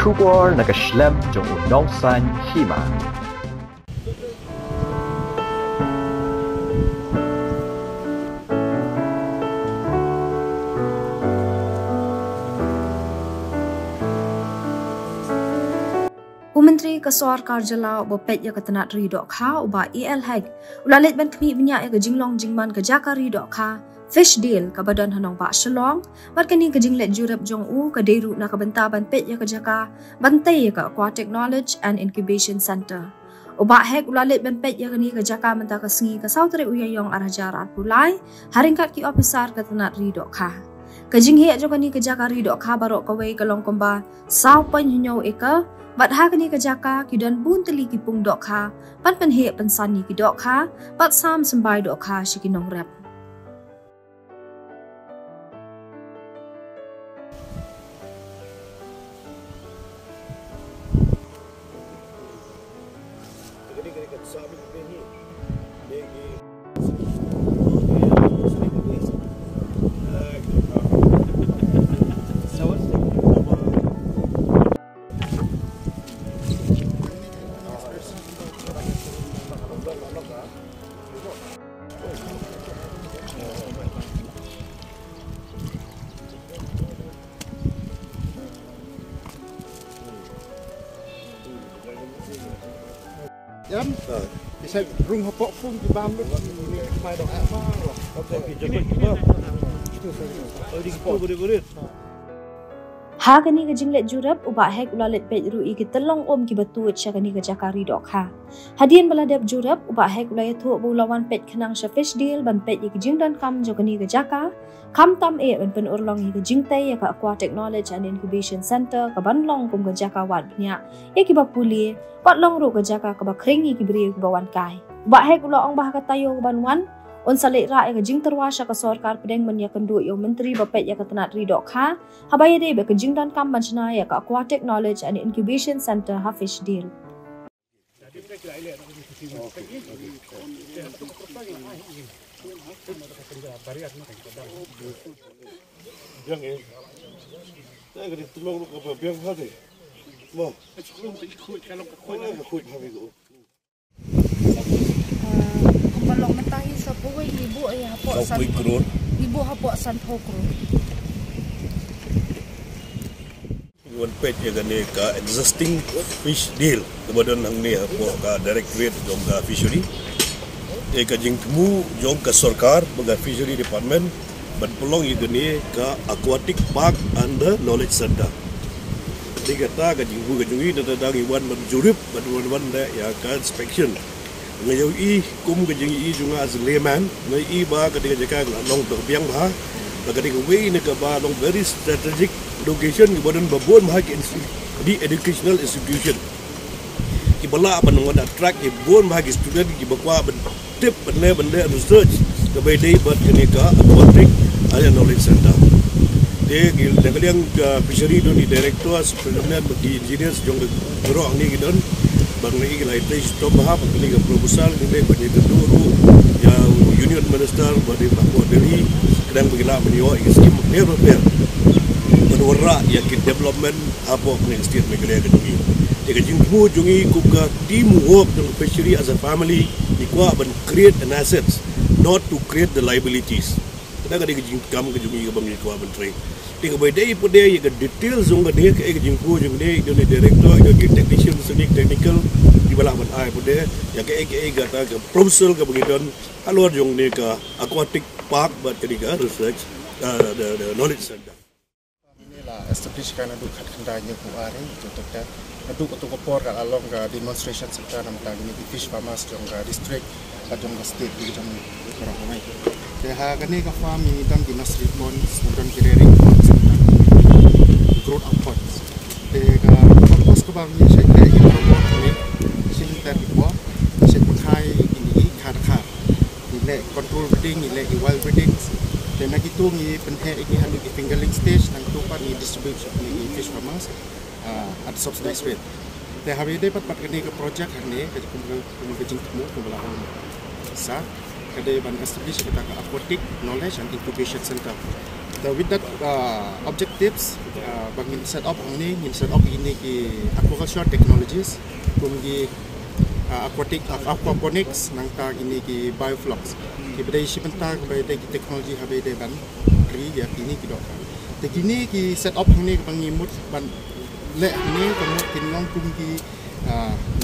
Kubor nakaslem jong unongsan Hima. Myntri Kasor Karjala bo Peit ya katanat ri dok kha uba EL hag ulalit ban kmi bnya ya jinglong jingman ka Jaka ri dok kha fish deal ka badan hanong ba shalong bat kani ka jinglet jurap jong u ka deru na ka benta ban Peit ya ka Jaka bantai ka Aquatic Knowledge and Incubation Center uba hag ulalit ban Peit ya kani ka Jaka menta ka sngi ka sautre uyayong arajarat pulai haringkat ki officer ka tanat ri dok kha kajing he jo kani ka Jaka ri dok kha barok ka wei ka long komba sau pan hinyo eka bat ha kani ka Jaka kidan bun teli ki pung dok kha pan pen he pan sani ki dok kha bat sam sambai dok kha shikinong rap Yam, bisa rung hopok pun di bambu ni mai dok apa? Okey, jemput kita. Oh, di situ boleh. ha kani ka jinglet jurap uba hek ulalet Peit rui ki telong ki batut sya kani ka Jaka ri dok kha hadian baladap jurap uba hek ulaya thu bulawan Peit khanang sya fish deal ban Peit ki jingdan kam jo kani ka Jaka kam tam ban pen urlong ki jingtai ya ka Aquatic Knowledge and Incubation Center ka banlong kum ka Jaka wat nya ya ki bapuli patlong ru ka Jaka ka bakringi ki bri ki bawan kai uba hek ulong bah ka tayo ban wan on salit ra ya jing terwasha ka sorkar pedeng men ya kendu yo Myntri ba Peit ya katanat ri dok kha habaya de be ka jingdan kam manchna ya ka Aquatic Knowledge and Incubation Center ha fish deal Biang eh. Saya kena tolong apa biang hati. Mau. Ikut habis tu. balong mentahi sa buhay ibu ay hapo san ibu hapo san thokro One Peit ya gani ka existing fish deal kemudian hang ni hapo ka directorate jong ka fishery ka jing temu jong ka sarkar baga fishery department ban pelong ya gani ka aquatic park and the knowledge center tiga ta ka jing bu ka jungi da dangi wan ban jurip ban wan da ya ka inspection ngayon kum ka jing junga as layman ngai ba ka tiga jaka long to biang ba ka tiga way ne ka ba long very strategic location kemudian babon mahak di educational institution ki bala ban ngada track ki bon mahak student ki bakwa ban tip benda research ke by day but ni ka aquatic and knowledge center de ki yang fishery do ni director superintendent bagi engineers jong gero ang ni gidon bang ni Leit stop ha bagi ka proposal ni bagi keduru ya union minister bagi Pak Delhi kadang bagi la menyo skim ne repair warra ya ki development apa pun state megale ka jungi e ka jingbu jungi ku ka teamwork dengan fishery as a family ikwa ban create an assets not to create the liabilities kada ka jing kam ka jungi ka bang ikwa ban trade tinga by day po day ka details zong ka de ka jingbu jung de ni director ka technician senior technical di bala ban ai po de ya ka ta ka proposal ka bangidon alor jung ne ka aquatic park ba ka research the knowledge center establish kana du khat khandanya ku are contoh ta adu ko por ka along ka demonstration center nam ta ni fish farmers jong ka district ka jong ka state di jong ko mai te ha ka ni ka farm ni dam di nursery ponds dan kirering ponds growth of ponds te ka purpose ko bang ni sai ka ni ni sing ta ko sai ko khai ni kha ni le control breeding ni le wild breeding dan lagi tu ni penhe ini handu di fingerling stage dan tupat ni distribution ni fish farmers at subsidized rate. Te hari ini pat kini ke project hari ni ke jing temu ke belah sa kade ban establish kita ke aquatic knowledge and incubation center. with that objectives, bangin set up ini ki aquaculture technologies, kumgi aquaponics, nangta ini ki bioflux. Ki bedai sibenta bedai ki teknologi habede ban ri ya kini ki dok. Te kini ki set up ini bangimut ban le ini kemut kinong kumgi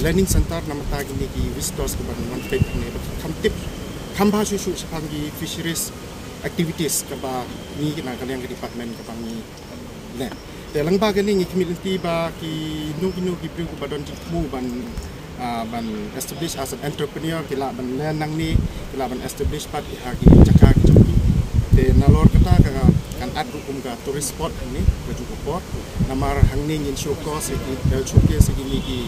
learning center namata ini ki visitors ke ban man Peit ini kamtip kamba susu sepangi fisheries activities kaba ni kena kalian ke department kepangi le dalam bagian ini community ba ki nu ki bring badon jikmu ban establish as an entrepreneur kila ban lenang ni kila ban establish pat hagi Jaka ki de nalor kata kan ad hukum ka tourist spot ini baju port namar hangning in showcase ini ki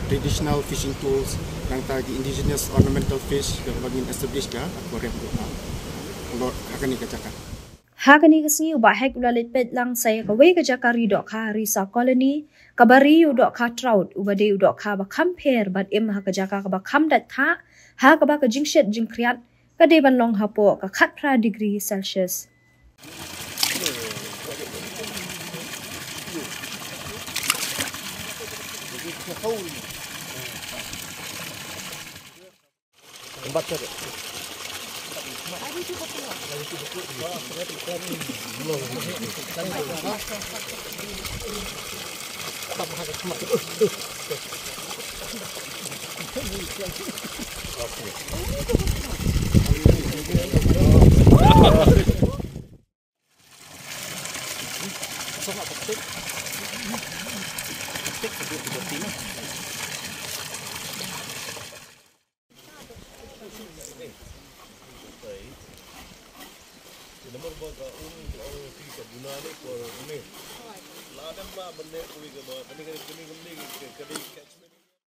traditional fishing tools yang tagi indigenous ornamental fish yang bagi establish ka aquarium ko lor hakani ka Jaka Hakani kasi uba hek ula Leit lang saya kawe ka Jaka ri dok ka risa colony kabari u dok ka trout ubade u dok ka ba compare bat im ha ka Jaka ka ba kam dat tha ha ka ba ka jingshet jingkriat ka de ban long hapo ka khat pra degree Celsius